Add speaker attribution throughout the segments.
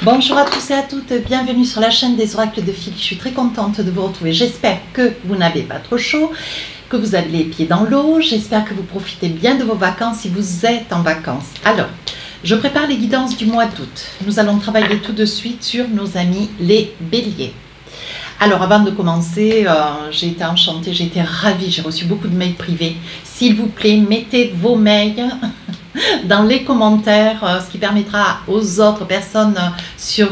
Speaker 1: Bonjour à tous et à toutes, bienvenue sur la chaîne des oracles de Phil. Je suis très contente de vous retrouver. J'espère que vous n'avez pas trop chaud, que vous avez les pieds dans l'eau. J'espère que vous profitez bien de vos vacances si vous êtes en vacances. Alors, je prépare les guidances du mois d'août. Nous allons travailler tout de suite sur nos amis les béliers. Alors, avant de commencer, j'ai été enchantée, j'ai été ravie, j'ai reçu beaucoup de mails privés. S'il vous plaît, mettez vos mails dans les commentaires, ce qui permettra aux autres personnes sur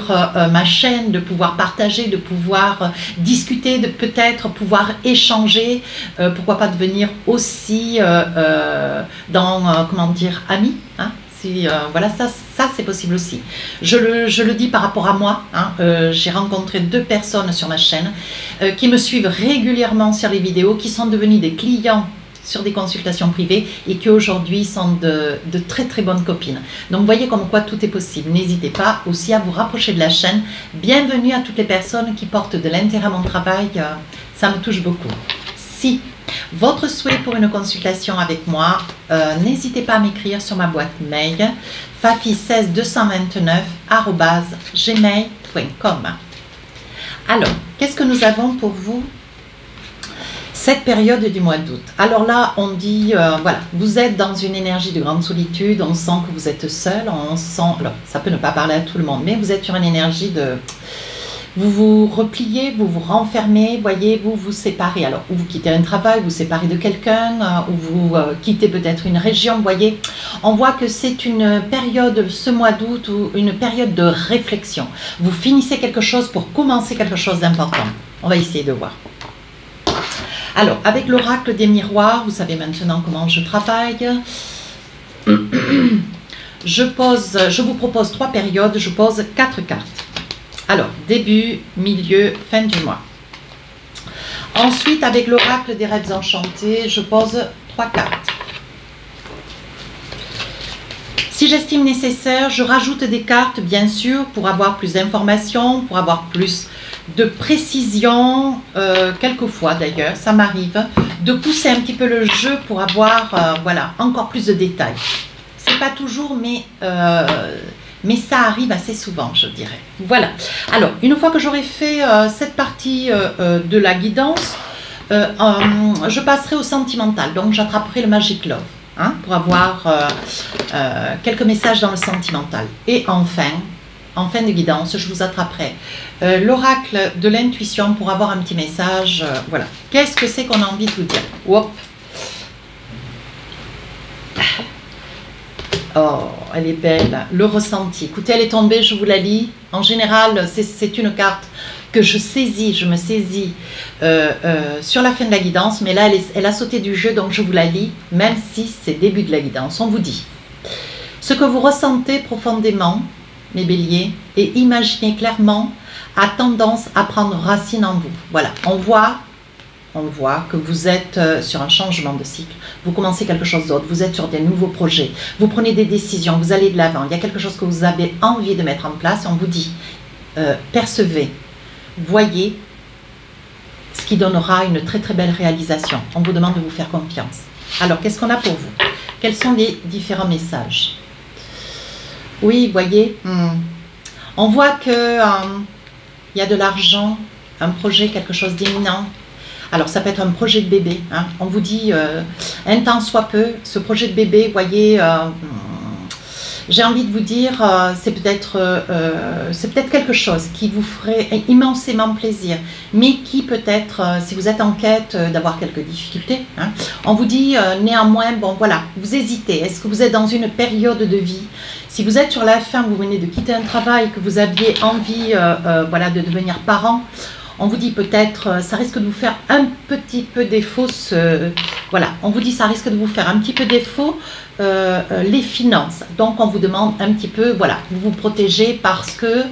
Speaker 1: ma chaîne de pouvoir partager, de pouvoir discuter, de peut-être pouvoir échanger, pourquoi pas devenir aussi comment dire, amis, hein. Voilà, ça c'est possible aussi. Je le dis par rapport à moi, hein, j'ai rencontré 2 personnes sur ma chaîne qui me suivent régulièrement sur les vidéos, qui sont devenus des clients sur des consultations privées et qui aujourd'hui sont de très très bonnes copines. Donc vous voyez comme quoi tout est possible. N'hésitez pas aussi à vous rapprocher de la chaîne. Bienvenue à toutes les personnes qui portent de l'intérêt à mon travail, ça me touche beaucoup. Si votre souhait pour une consultation avec moi, n'hésitez pas à m'écrire sur ma boîte mail fafi16229@gmail.com. Alors, qu'est-ce que nous avons pour vous cette période du mois d'août? Alors là, on dit, voilà, vous êtes dans une énergie de grande solitude, on sent que vous êtes seul, on sent, alors, ça peut ne pas parler à tout le monde, mais vous êtes sur une énergie de... Vous vous repliez, vous vous renfermez, voyez, vous vous séparez. Alors, ou vous quittez un travail, vous vous séparez de quelqu'un, ou vous quittez peut-être une région, voyez. On voit que c'est une période, ce mois d'août, ou une période de réflexion. Vous finissez quelque chose pour commencer quelque chose d'important. On va essayer de voir. Alors, avec l'oracle des miroirs, vous savez maintenant comment je travaille. Je vous propose 3 périodes, je pose 4 cartes. Alors, début, milieu, fin du mois. Ensuite, avec l'oracle des rêves enchantés, je pose 3 cartes. Si j'estime nécessaire, je rajoute des cartes, bien sûr, pour avoir plus d'informations, pour avoir plus de précision. Quelquefois, d'ailleurs, ça m'arrive de pousser un petit peu le jeu pour avoir, voilà, encore plus de détails. C'est pas toujours, mais ça arrive assez souvent, je dirais. Voilà. Alors, une fois que j'aurai fait cette partie de la guidance, je passerai au sentimental. Donc, j'attraperai le Magic Love, hein, pour avoir quelques messages dans le sentimental. Et enfin, en fin de guidance, je vous attraperai l'oracle de l'intuition pour avoir un petit message. Voilà. Qu'est-ce que c'est qu'on a envie de vous dire? Hop. Oh, elle est belle, le ressenti. Écoutez, elle est tombée, je vous la lis. En général, c'est une carte que je saisis, je me saisis sur la fin de la guidance, mais là, elle a sauté du jeu, donc je vous la lis, même si c'est début de la guidance. On vous dit, ce que vous ressentez profondément, mes béliers, et imaginez clairement, a tendance à prendre racine en vous. Voilà, on voit que vous êtes sur un changement de cycle, vous commencez quelque chose d'autre, vous êtes sur des nouveaux projets, vous prenez des décisions, vous allez de l'avant, il y a quelque chose que vous avez envie de mettre en place, et on vous dit, percevez, voyez ce qui donnera une très très belle réalisation. On vous demande de vous faire confiance. Alors, qu'est-ce qu'on a pour vous? Quels sont les différents messages? Oui, voyez, on voit que il y a de l'argent, un projet, quelque chose d'imminent. Alors, ça peut être un projet de bébé, hein. On vous dit, un temps soit peu, ce projet de bébé, voyez, j'ai envie de vous dire, c'est peut-être quelque chose qui vous ferait immensément plaisir, mais qui peut-être, si vous êtes en quête d'avoir quelques difficultés, hein, on vous dit néanmoins, bon voilà, vous hésitez, est-ce que vous êtes dans une période de vie? Si vous êtes sur la fin, vous venez de quitter un travail, que vous aviez envie voilà, de devenir parent, on vous dit peut-être, ça risque de vous faire un petit peu défaut, voilà, on vous dit ça risque de vous faire un petit peu défaut les finances. Donc on vous demande un petit peu, voilà, vous vous protégez parce que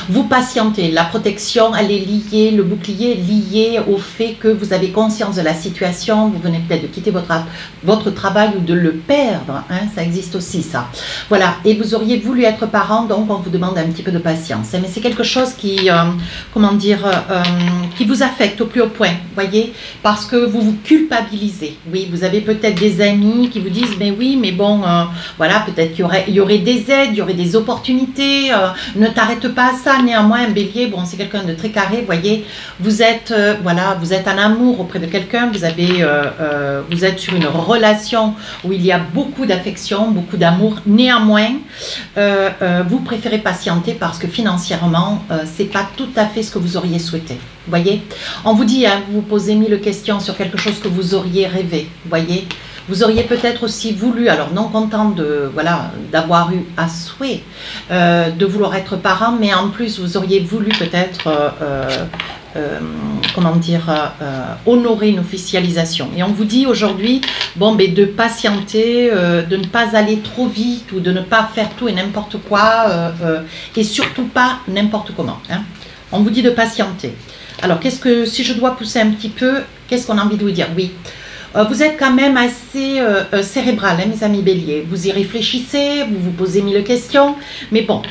Speaker 1: Vous patientez, la protection, elle est liée, le bouclier est lié au fait que vous avez conscience de la situation, vous venez peut-être de quitter votre travail ou de le perdre, hein, ça existe aussi ça. Voilà, et vous auriez voulu être parent, donc on vous demande un petit peu de patience. Mais c'est quelque chose qui, comment dire, qui vous affecte au plus haut point, voyez, parce que vous vous culpabilisez. Oui, vous avez peut-être des amis qui vous disent, mais oui, mais bon, voilà, peut-être qu'il y aurait des aides, il y aurait des opportunités, ne t'arrête pas à ça. Néanmoins, un bélier, bon, c'est quelqu'un de très carré, voyez, vous êtes, voilà, vous êtes en amour auprès de quelqu'un, vous êtes sur une relation où il y a beaucoup d'affection, beaucoup d'amour. Néanmoins, vous préférez patienter parce que financièrement, c'est pas tout à fait ce que vous auriez souhaité. Voyez, on vous dit, hein, vous vous posez 1000 questions sur quelque chose que vous auriez rêvé, voyez. Vous auriez peut-être aussi voulu, alors non content de, voilà, d'avoir eu à souhait de vouloir être parent, mais en plus vous auriez voulu peut-être, comment dire, honorer une officialisation. Et on vous dit aujourd'hui, bon, mais de patienter, de ne pas aller trop vite ou de ne pas faire tout et n'importe quoi, et surtout pas n'importe comment. Hein. On vous dit de patienter. Alors, si je dois pousser un petit peu, qu'est-ce qu'on a envie de vous dire? Oui. Vous êtes quand même assez cérébral, hein, mes amis béliers. Vous y réfléchissez, vous vous posez 1000 questions. Mais bon,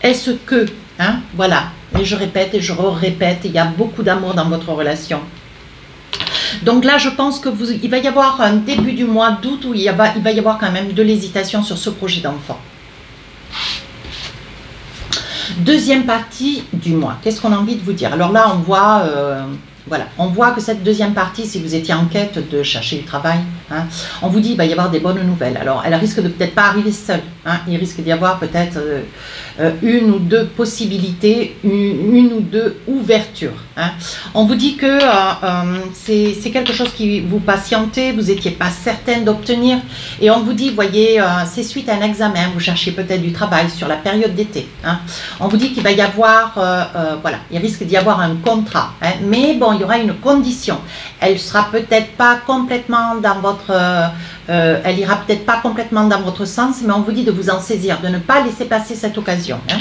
Speaker 1: est-ce que, hein, voilà, et je répète et je répète, il y a beaucoup d'amour dans votre relation. Donc là, je pense qu'il va y avoir un début du mois d'août où il va y avoir quand même de l'hésitation sur ce projet d'enfant. Deuxième partie du mois, qu'est-ce qu'on a envie de vous dire? Alors là, on voit... voilà, on voit que cette deuxième partie, si vous étiez en quête de chercher du travail, hein, on vous dit qu'il va y avoir des bonnes nouvelles. Alors, elle risque de peut-être pas arriver seule. Hein, il risque d'y avoir peut-être une ou deux possibilités, une ou deux ouvertures. Hein. On vous dit que c'est quelque chose qui vous patientez, vous n'étiez pas certaine d'obtenir. Et on vous dit, voyez, c'est suite à un examen, vous cherchez peut-être du travail sur la période d'été. Hein. On vous dit qu'il va y avoir, voilà, il risque d'y avoir un contrat. Hein, mais bon, il y aura une condition. Elle sera peut-être pas complètement dans votre, elle ira peut-être pas complètement dans votre sens, mais on vous dit de vous en saisir, de ne pas laisser passer cette occasion. Hein.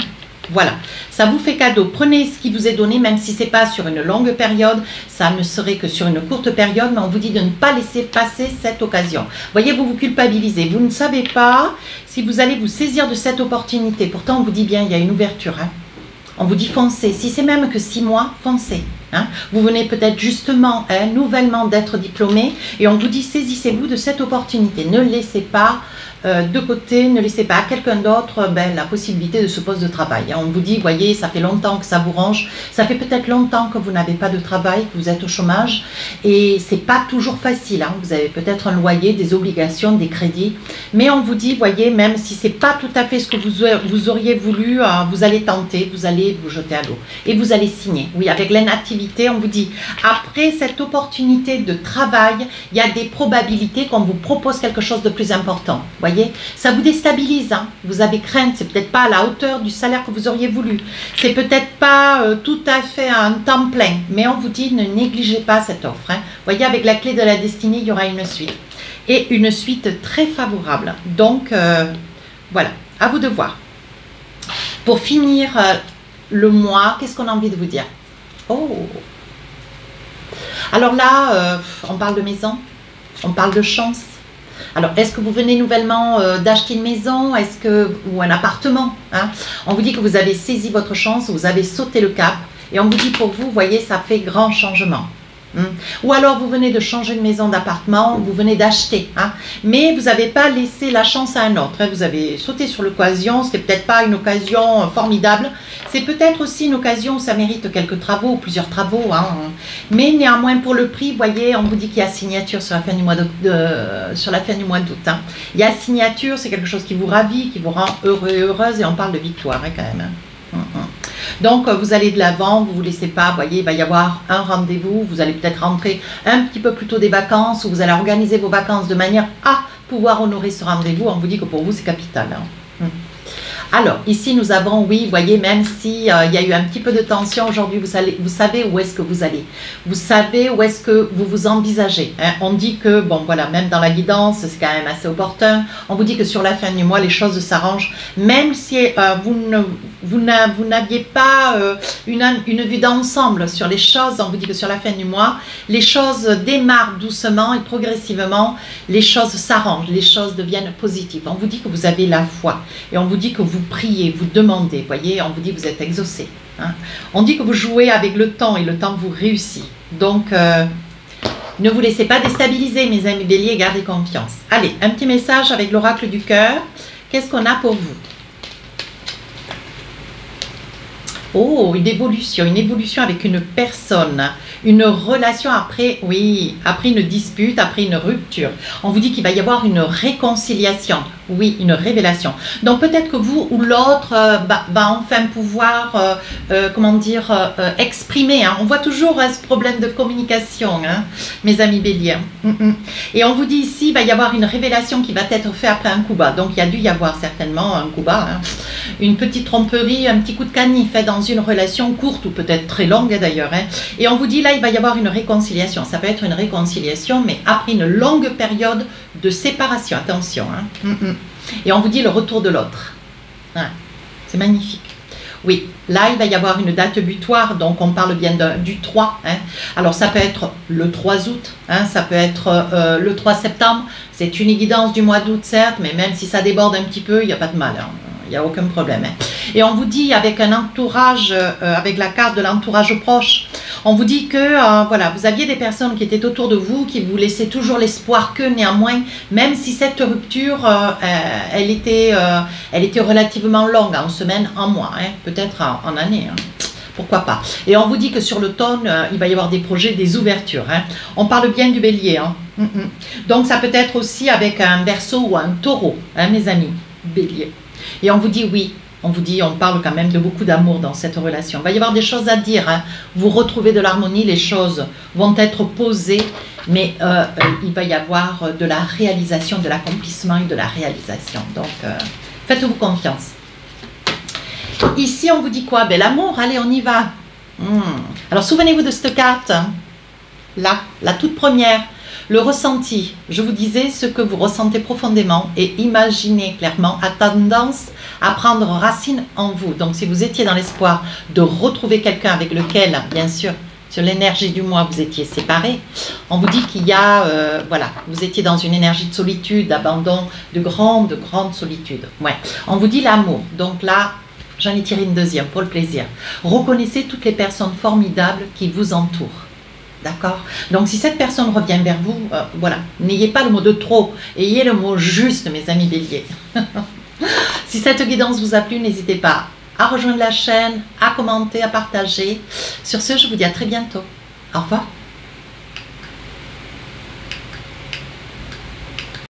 Speaker 1: Voilà, ça vous fait cadeau. Prenez ce qui vous est donné, même si c'est pas sur une longue période, ça ne serait que sur une courte période, mais on vous dit de ne pas laisser passer cette occasion. Voyez, vous vous culpabilisez. Vous ne savez pas si vous allez vous saisir de cette opportunité. Pourtant, on vous dit bien, il y a une ouverture. Hein. On vous dit foncez. Si c'est même que 6 mois, foncez. Hein. Vous venez peut-être justement, hein, nouvellement d'être diplômé et on vous dit saisissez-vous de cette opportunité. Ne laissez pas de côté, ne laissez pas à quelqu'un d'autre la possibilité de ce poste de travail. Hein. On vous dit, voyez, ça fait longtemps que ça vous range, ça fait peut-être longtemps que vous n'avez pas de travail, que vous êtes au chômage et c'est pas toujours facile. Hein. Vous avez peut-être un loyer, des obligations, des crédits, mais on vous dit, voyez, même si c'est pas tout à fait ce que vous auriez voulu, vous allez tenter, vous allez vous jeter à l'eau et vous allez signer. Oui, avec l'inactivité, on vous dit, après cette opportunité de travail, il y a des probabilités qu'on vous propose quelque chose de plus important. Voyez, ça vous déstabilise, hein. Vous avez crainte, c'est peut-être pas à la hauteur du salaire que vous auriez voulu, c'est peut-être pas tout à fait à un temps plein, mais on vous dit ne négligez pas cette offre. Hein. Voyez, avec la clé de la destinée, il y aura une suite et une suite très favorable. Donc voilà, à vous de voir. Pour finir le mois, qu'est-ce qu'on a envie de vous dire? Oh, alors là, on parle de maison, on parle de chance. Alors, est-ce que vous venez nouvellement d'acheter une maison ou un appartement, hein? On vous dit que vous avez saisi votre chance, vous avez sauté le cap. Et on vous dit pour vous, voyez, ça fait grand changement. Ou alors vous venez de changer de maison, d'appartement, vous venez d'acheter, hein, mais vous n'avez pas laissé la chance à un autre, hein, vous avez sauté sur l'occasion, ce n'est peut-être pas une occasion formidable, c'est peut-être aussi une occasion où ça mérite quelques travaux, ou plusieurs travaux, hein, mais néanmoins pour le prix, vous voyez, on vous dit qu'il y a signature sur la fin du mois d'août. Hein. Il y a signature, c'est quelque chose qui vous ravit, qui vous rend heureux et heureuse, et on parle de victoire hein, quand même. Hein. Donc, vous allez de l'avant, vous ne vous laissez pas, vous voyez, il va y avoir un rendez-vous, vous allez peut-être rentrer un petit peu plus tôt des vacances, ou vous allez organiser vos vacances de manière à pouvoir honorer ce rendez-vous. On vous dit que pour vous, c'est capital. Hein. Alors, ici, nous avons, oui, vous voyez, même s'il y a eu un petit peu de tension aujourd'hui, vous savez où est-ce que vous allez. Vous savez où est-ce que vous vous envisagez. Hein. On dit que, bon, voilà, même dans la guidance, c'est quand même assez opportun. On vous dit que sur la fin du mois, les choses s'arrangent, même si vous ne vous n'aviez pas une vue d'ensemble sur les choses. On vous dit que sur la fin du mois, les choses démarrent doucement et progressivement, les choses s'arrangent, les choses deviennent positives. On vous dit que vous avez la foi et on vous dit que vous priez, vous demandez, voyez, on vous dit que vous êtes exaucé. Hein. On dit que vous jouez avec le temps et le temps vous réussit. Donc, ne vous laissez pas déstabiliser, mes amis béliers, gardez confiance. Allez, un petit message avec l'oracle du cœur. Qu'est-ce qu'on a pour vous? Oh, une évolution avec une personne, une relation après, oui, après une dispute, après une rupture. On vous dit qu'il va y avoir une réconciliation, oui, une révélation. Donc peut-être que vous ou l'autre va enfin pouvoir, comment dire, exprimer. Hein. On voit toujours ce problème de communication, hein, mes amis béliers. Et on vous dit ici, il va y avoir une révélation qui va être faite après un coup bas. Donc il y a dû y avoir certainement un coup bas, hein. Une petite tromperie, un petit coup de canif fait dans une relation courte ou peut-être très longue d'ailleurs. Hein. Et on vous dit là, il va y avoir une réconciliation. Ça peut être une réconciliation, mais après une longue période de séparation. Attention. Hein. Et on vous dit le retour de l'autre. Ouais. C'est magnifique. Oui, là, il va y avoir une date butoir, donc on parle bien du 3. Hein. Alors, ça peut être le 3 août, hein, ça peut être le 3 septembre. C'est une guidance du mois d'août, certes, mais même si ça déborde un petit peu, il n'y a pas de mal. Hein. Il n'y a aucun problème. Hein. Et on vous dit avec un entourage, avec la carte de l'entourage proche, on vous dit que voilà, vous aviez des personnes qui étaient autour de vous, qui vous laissaient toujours l'espoir que néanmoins, même si cette rupture, elle était relativement longue, en semaines, en mois, hein, peut-être en années. Hein. Pourquoi pas. Et on vous dit que sur l'automne, il va y avoir des projets, des ouvertures. Hein. On parle bien du bélier. Hein. Donc ça peut être aussi avec un Verseau ou un Taureau, hein, mes amis, bélier. Et on vous dit oui, on parle quand même de beaucoup d'amour dans cette relation. Il va y avoir des choses à dire, hein. Vous retrouvez de l'harmonie, les choses vont être posées, mais il va y avoir de la réalisation, de l'accomplissement et de la réalisation. Donc, faites-vous confiance. Ici, on vous dit quoi? Ben, l'amour, allez, on y va. Alors, souvenez-vous de cette carte, hein. Là, la toute première. Le ressenti, je vous disais, ce que vous ressentez profondément et imaginez clairement a tendance à prendre racine en vous. Donc si vous étiez dans l'espoir de retrouver quelqu'un avec lequel, bien sûr, sur l'énergie du mois, vous étiez séparés, on vous dit qu'il y a, voilà, vous étiez dans une énergie de solitude, d'abandon, de grande solitude. Ouais. On vous dit l'amour. Donc là, j'en ai tiré une deuxième pour le plaisir. Reconnaissez toutes les personnes formidables qui vous entourent. D'accord? Donc, si cette personne revient vers vous, voilà, n'ayez pas le mot de trop, ayez le mot juste, mes amis béliers. Si cette guidance vous a plu, n'hésitez pas à rejoindre la chaîne, à commenter, à partager. Sur ce, je vous dis à très bientôt. Au revoir.